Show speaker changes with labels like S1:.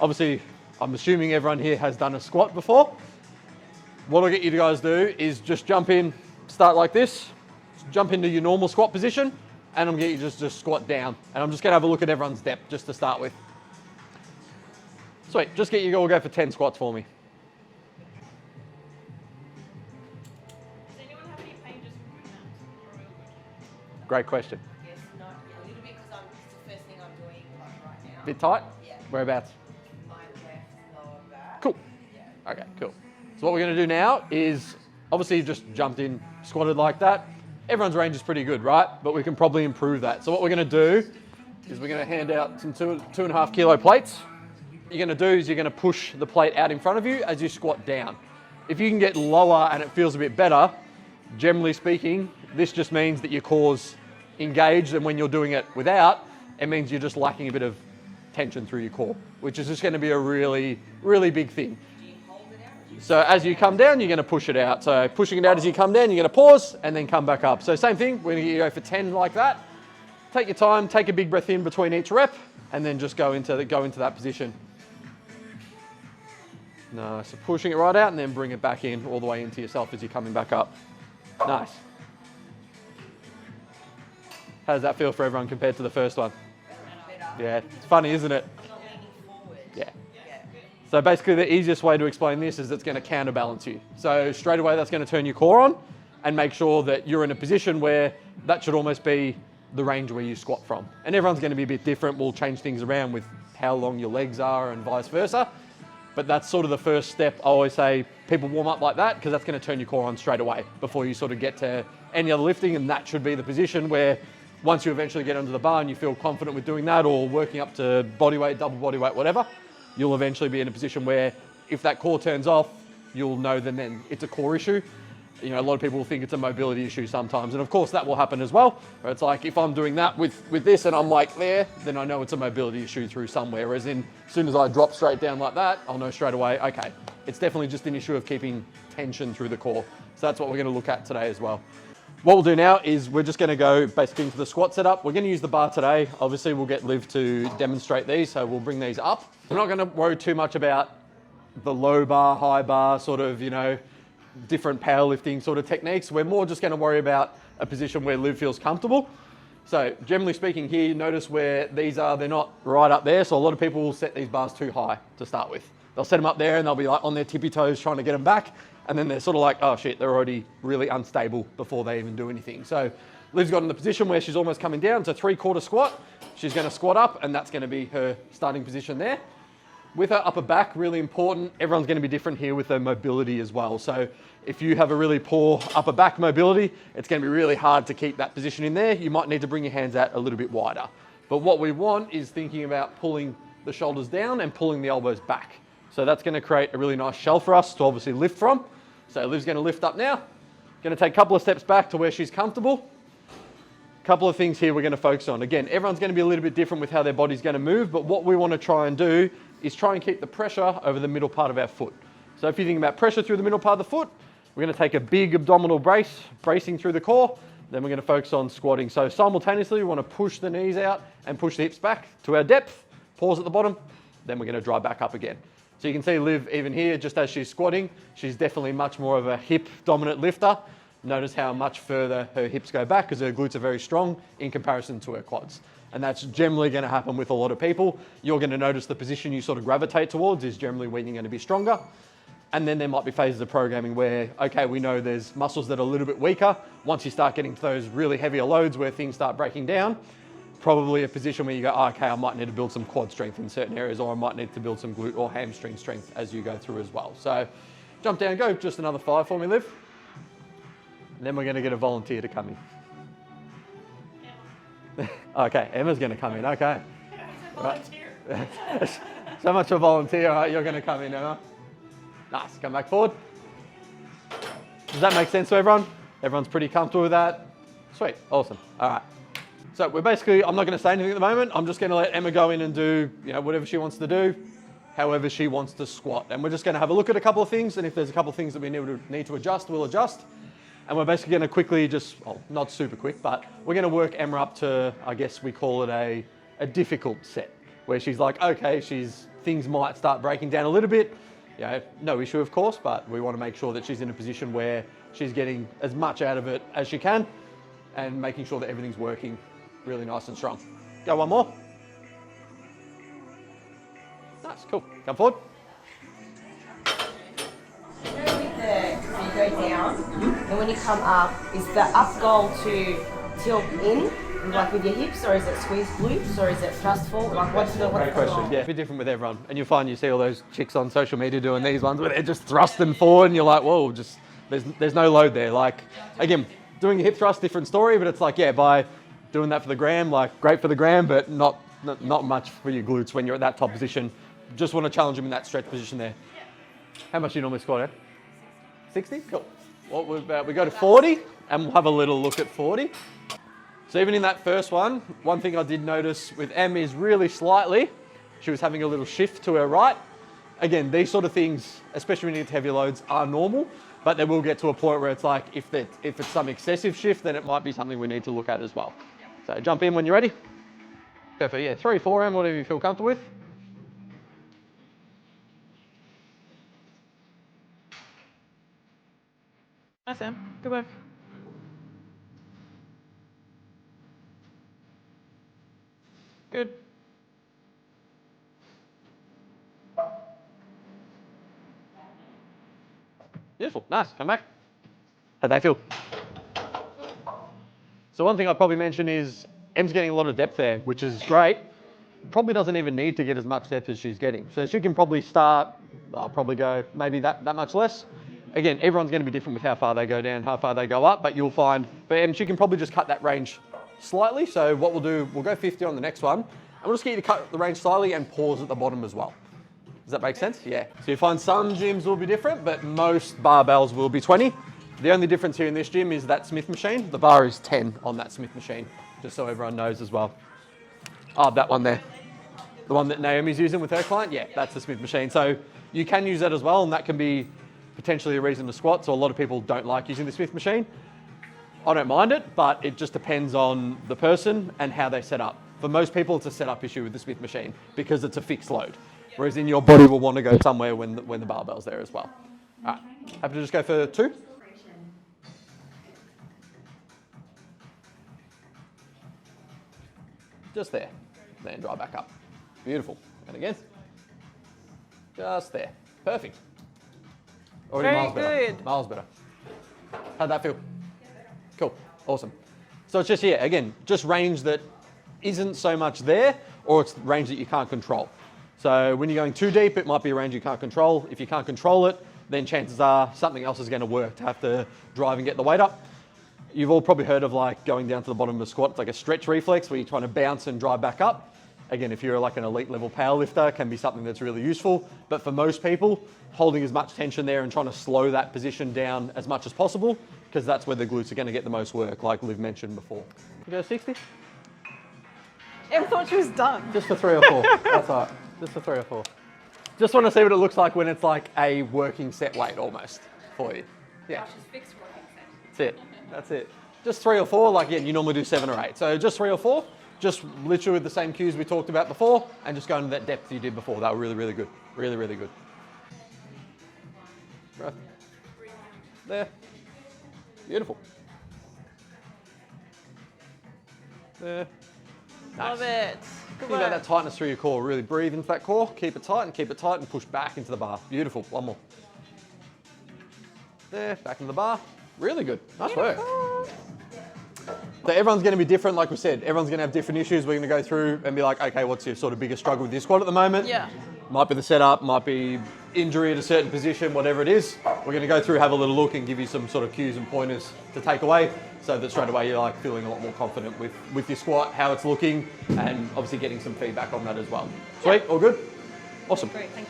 S1: Obviously, I'm assuming everyone here has done a squat before. What I'll get you guys to do is just jump in, start like this, jump into your normal squat position, and I'm gonna get you just squat down. And I'm just gonna have a look at everyone's depth just to start with. Sweet, just get you all go for 10 squats for me.
S2: Does anyone have any pain just from doing that?
S1: Great question.
S3: Yes, not a little bit because it's the first thing I'm doing like right now.
S1: Bit tight?
S3: Yeah.
S1: Whereabouts?
S3: My left lower back.
S1: Cool.
S3: Yeah.
S1: Okay, cool. So what we're gonna do now is, obviously you've just jumped in, squatted like that. Everyone's range is pretty good, right? But we can probably improve that. So what we're gonna do is we're gonna hand out some 2.5 kilo plates. What you're gonna do is you're gonna push the plate out in front of you as you squat down. If you can get lower and it feels a bit better, generally speaking, this just means that your core's engaged, and when you're doing it without, it means you're just lacking a bit of tension through your core, which is just gonna be a really, really big thing. So as you come down, you're gonna push it out. So pushing it out as you come down, you're gonna pause and then come back up. So same thing, we're gonna get you go for 10 like that. Take your time, take a big breath in between each rep, and then just go into that position. Nice, so pushing it right out and then bring it back in all the way into yourself as you're coming back up. Nice. How does that feel for everyone compared to the first one? Yeah, it's funny, isn't it?
S3: Not leaning forward.
S1: Yeah.
S3: Yeah.
S1: So basically the easiest way to explain this is it's going to counterbalance you. So straight away that's going to turn your core on and make sure that you're in a position where that should almost be the range where you squat from. And everyone's going to be a bit different. We'll change things around with how long your legs are and vice versa. But that's sort of the first step. I always say people warm up like that because that's going to turn your core on straight away before you sort of get to any other lifting, and that should be the position where once you eventually get onto the bar and you feel confident with doing that, or working up to body weight, double body weight, whatever, you'll eventually be in a position where if that core turns off, you'll know that then it's a core issue. You know, a lot of people think it's a mobility issue sometimes, and of course that will happen as well. Where it's like if I'm doing that with this and I'm like there, then I know it's a mobility issue through somewhere. Whereas as soon as I drop straight down like that, I'll know straight away, okay, it's definitely just an issue of keeping tension through the core. So that's what we're gonna look at today as well. What we'll do now is we're just gonna go basically into the squat setup. We're gonna use the bar today. Obviously we'll get Liv to demonstrate these, so we'll bring these up. We're not gonna worry too much about the low bar, high bar, sort of, you know, different powerlifting sort of techniques. We're more just gonna worry about a position where Liv feels comfortable. So generally speaking here, you notice where these are, they're not right up there. So a lot of people will set these bars too high to start with. They'll set them up there and they'll be like on their tippy toes trying to get them back. And then they're sort of like, oh shit, they're already really unstable before they even do anything. So Liv's got in the position where she's almost coming down to 3/4 squat. She's gonna squat up and that's gonna be her starting position there. With her upper back, really important, everyone's gonna be different here with their mobility as well. So if you have a really poor upper back mobility, it's gonna be really hard to keep that position in there. You might need to bring your hands out a little bit wider. But what we want is thinking about pulling the shoulders down and pulling the elbows back. So that's gonna create a really nice shell for us to obviously lift from. So Liv's gonna lift up now. Gonna take a couple of steps back to where she's comfortable. Couple of things here we're gonna focus on. Again, everyone's gonna be a little bit different with how their body's gonna move, but what we wanna try and do is try and keep the pressure over the middle part of our foot. So if you think about pressure through the middle part of the foot, we're gonna take a big abdominal brace, bracing through the core, then we're gonna focus on squatting. So simultaneously, we wanna push the knees out and push the hips back to our depth, pause at the bottom, then we're gonna drive back up again. So you can see Liv even here, just as she's squatting, she's definitely much more of a hip dominant lifter. Notice how much further her hips go back because her glutes are very strong in comparison to her quads. And that's generally going to happen with a lot of people. You're going to notice the position you sort of gravitate towards is generally where you're going to be stronger. And then there might be phases of programming where, okay, we know there's muscles that are a little bit weaker. Once you start getting to those really heavier loads where things start breaking down, probably a position where you go, oh, okay, I might need to build some quad strength in certain areas, or I might need to build some glute or hamstring strength as you go through as well. So jump down, go just another 5 for me, Liv. And then we're going to get a volunteer to come in. Okay, Emma's going to come in, okay. Right. So much for volunteer, right? You're going to come in, Emma. Nice, come back forward. Does that make sense to everyone? Everyone's pretty comfortable with that? Sweet, awesome, all right. So we're basically, I'm not going to say anything at the moment. I'm just going to let Emma go in and do, you know, whatever she wants to do, however she wants to squat. And we're just going to have a look at a couple of things, and if there's a couple of things that we need to adjust, we'll adjust. And we're basically going to quickly just, well, not super quick, but we're going to work Emma up to, I guess we call it a difficult set, where she's like, okay, she's things might start breaking down a little bit, you know, no issue of course, but we want to make sure that she's in a position where she's getting as much out of it as she can and making sure that everything's working really nice and strong. Go one more. Nice, cool. Come forward.
S3: You know, with the, you go down, and when you come up, is the up goal to tilt in, like with your hips, or is it squeeze glutes, or is it thrust forward? Like, what's the
S1: Great
S3: goal?
S1: question. Yeah, a bit different with everyone. And you'll find you see all those chicks on social media doing these ones where they're just thrusting forward and you're like, whoa, just there's no load there. Like, again, doing a hip thrust, different story, but it's like, yeah, by doing that for the gram, like great for the gram, but not much for your glutes when you're at that top position. Just want to challenge them in that stretch position there. How much do you normally squat at? 60? Cool. What we go to 40 and we'll have a little look at 40. So even in that first one thing I did notice with Em is really slightly, she was having a little shift to her right. Again, these sort of things, especially when you get to heavy loads, are normal, but they will get to a point where it's like, if it's some excessive shift, then it might be something we need to look at as well. So jump in when you're ready. Perfect, yeah, 3, 4, Em, whatever you feel comfortable with.
S2: Nice, Em. Good work. Good.
S1: Beautiful, nice, come back. How'd they feel? So one thing I'd probably mention is Em's getting a lot of depth there, which is great. Probably doesn't even need to get as much depth as she's getting. So she can probably start, I'll probably go maybe that much less. Again, everyone's going to be different with how far they go down, how far they go up, but you'll find for Em, she can probably just cut that range slightly. So what we'll do, we'll go 50 on the next one, and we'll just get you to cut the range slightly and pause at the bottom as well. Does that make sense? Yeah. So you find some gyms will be different, but most barbells will be 20. The only difference here in this gym is that Smith machine. The bar is 10 on that Smith machine, just so everyone knows as well. Oh, that one there. The one that Naomi's using with her client, yeah, that's the Smith machine. So you can use that as well, and that can be potentially a reason to squat. So a lot of people don't like using the Smith machine. I don't mind it, but it just depends on the person and how they set up. For most people, it's a setup issue with the Smith machine because it's a fixed load. Whereas in your body will want to go somewhere when the barbell's there as well. All right, happy to just go for 2? Just there, then dry back up. Beautiful, and again. Just there, perfect. Already
S2: Very
S1: miles better,
S2: good.
S1: miles better. How'd that feel? Cool, awesome. So it's just, yeah, again, just range that isn't so much there, or it's range that you can't control. So when you're going too deep, it might be a range you can't control. If you can't control it, then chances are something else is going to work to have to drive and get the weight up. You've all probably heard of like going down to the bottom of a squat. It's like a stretch reflex where you're trying to bounce and drive back up. Again, if you're like an elite level powerlifter, it can be something that's really useful. But for most people, holding as much tension there and trying to slow that position down as much as possible, because that's where the glutes are going to get the most work, like Liv mentioned before. You go 60?
S2: Em thought she was done.
S1: Just for 3 or 4. That's all right. Just for 3 or 4. Just want to see what it looks like when it's like a working set weight almost for you. Yeah.
S3: She's fixed working set.
S1: That's it. That's it. Just 3 or 4, like again, you normally do 7 or 8. So just 3 or 4, just literally with the same cues we talked about before, and just go into that depth you did before. That were really, really good. Really, really good. Breath. There. Beautiful. There. Nice.
S2: Love it. Good
S1: Think about
S2: work.
S1: that tightness through your core. Really breathe into that core, keep it tight and push back into the bar. Beautiful. One more. There, back into the bar. Really good. Nice work. So everyone's going to be different, like we said. Everyone's going to have different issues. We're going to go through and be like, okay, what's your sort of biggest struggle with your squat at the moment?
S2: Yeah.
S1: Might be the setup, might be injury at a certain position, whatever it is. We're going to go through, have a little look and give you some sort of cues and pointers to take away so that straight away you're like feeling a lot more confident with your squat, how it's looking, and obviously getting some feedback on that as well. Sweet, all good? Awesome.
S3: Great, thank you.